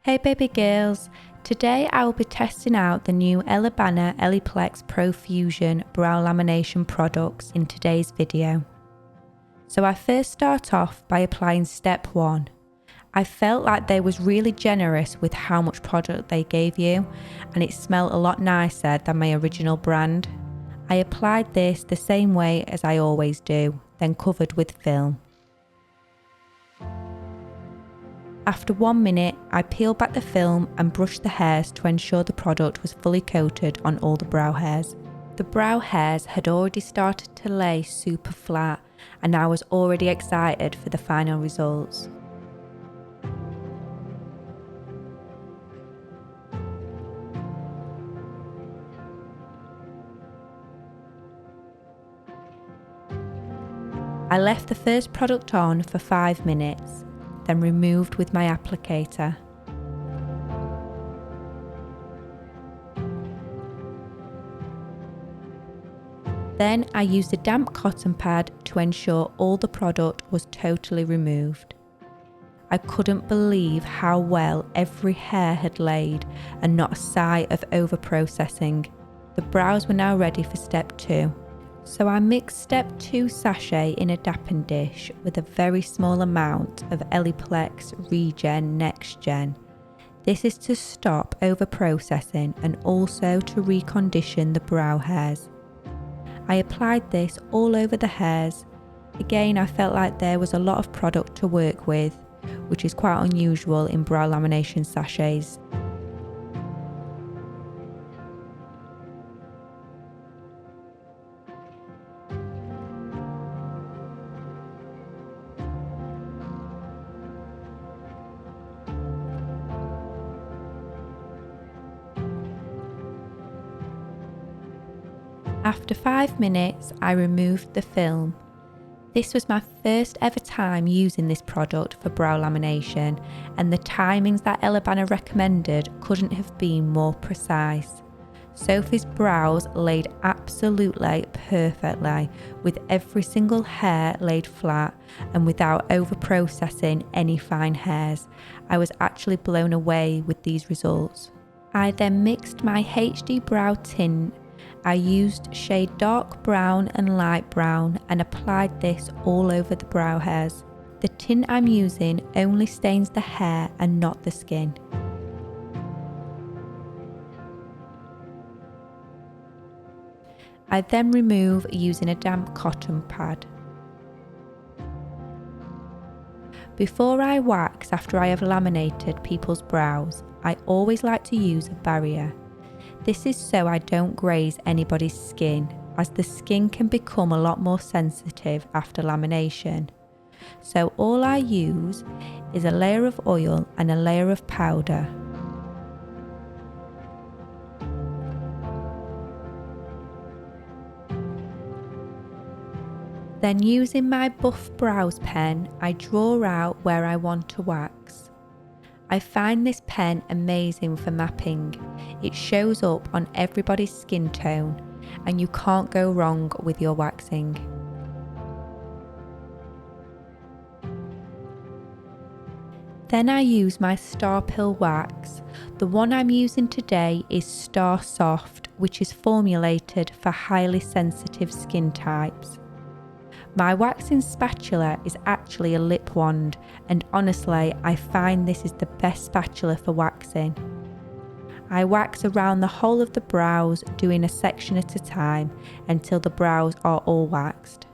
Hey baby girls, today I will be testing out the new Elleebana Elleplex Pro Fusion brow lamination products in today's video. So I first start off by applying step 1. I felt like they was really generous with how much product they gave you, and it smelled a lot nicer than my original brand. I applied this the same way as I always do, then covered with film. After 1 minute, I peeled back the film and brushed the hairs to ensure the product was fully coated on all the brow hairs. The brow hairs had already started to lay super flat, and I was already excited for the final results. I left the first product on for 5 minutes, then removed with my applicator. Then I used a damp cotton pad to ensure all the product was totally removed. I couldn't believe how well every hair had laid and not a sigh of over-processing. The brows were now ready for step 2. So I mixed step 2 sachet in a dapping dish with a very small amount of Elleplex Regen Next Gen. This is to stop over-processing and also to recondition the brow hairs. I applied this all over the hairs. Again, I felt like there was a lot of product to work with, which is quite unusual in brow lamination sachets. After 5 minutes, I removed the film. This was my first ever time using this product for brow lamination, and the timings that Elleebana recommended couldn't have been more precise. Sophie's brows laid absolutely perfectly, with every single hair laid flat and without over-processing any fine hairs. I was actually blown away with these results. I then mixed my HD brow tint. I used shade dark brown and light brown and applied this all over the brow hairs. The tint I'm using only stains the hair and not the skin. I then remove using a damp cotton pad. Before I wax after I have laminated people's brows, I always like to use a barrier. This is so I don't graze anybody's skin, as the skin can become a lot more sensitive after lamination. So all I use is a layer of oil and a layer of powder. Then using my Buff Brows pen, I draw out where I want to wax. I find this pen amazing for mapping. It shows up on everybody's skin tone and you can't go wrong with your waxing. Then I use my Star Pill wax. The one I'm using today is Star Soft, which is formulated for highly sensitive skin types. My waxing spatula is actually a lip wand, and honestly I find this is the best spatula for waxing. I wax around the whole of the brows, doing a section at a time until the brows are all waxed.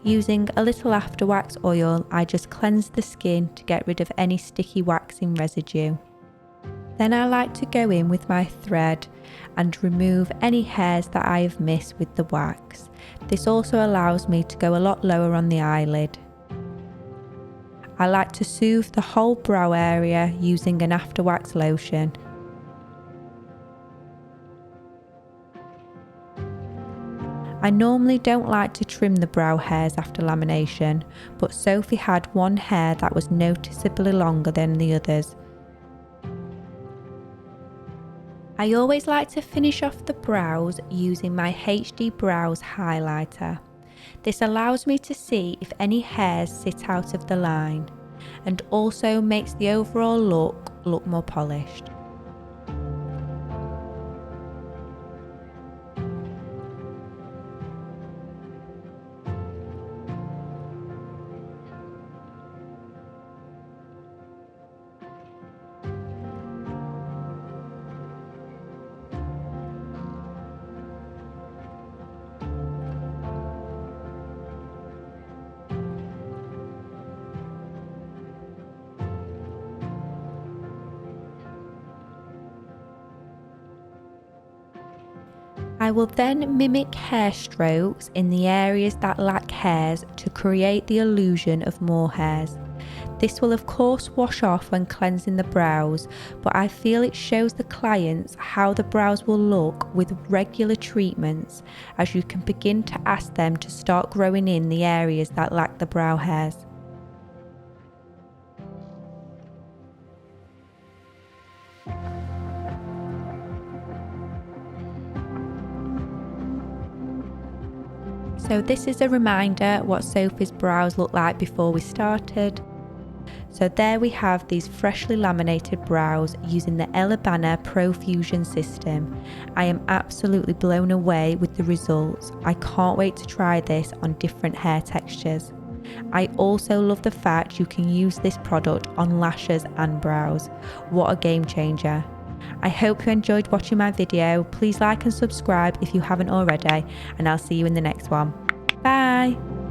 Using a little after wax oil, I just cleanse the skin to get rid of any sticky waxing residue. Then I like to go in with my thread and remove any hairs that I have missed with the wax. This also allows me to go a lot lower on the eyelid. I like to soothe the whole brow area using an after wax lotion. I normally don't like to trim the brow hairs after lamination, but Sophie had one hair that was noticeably longer than the others. I always like to finish off the brows using my HD Brows highlighter. This allows me to see if any hairs sit out of the line, and also makes the overall look more polished. I will then mimic hair strokes in the areas that lack hairs to create the illusion of more hairs. This will of course wash off when cleansing the brows, but I feel it shows the clients how the brows will look with regular treatments, as you can begin to ask them to start growing in the areas that lack the brow hairs. So this is a reminder what Sophie's brows looked like before we started. So there we have these freshly laminated brows using the Elleebana Pro Fusion system. I am absolutely blown away with the results. I can't wait to try this on different hair textures. I also love the fact you can use this product on lashes and brows. What a game changer. I hope you enjoyed watching my video. Please like and subscribe if you haven't already, and I'll see you in the next one. Bye!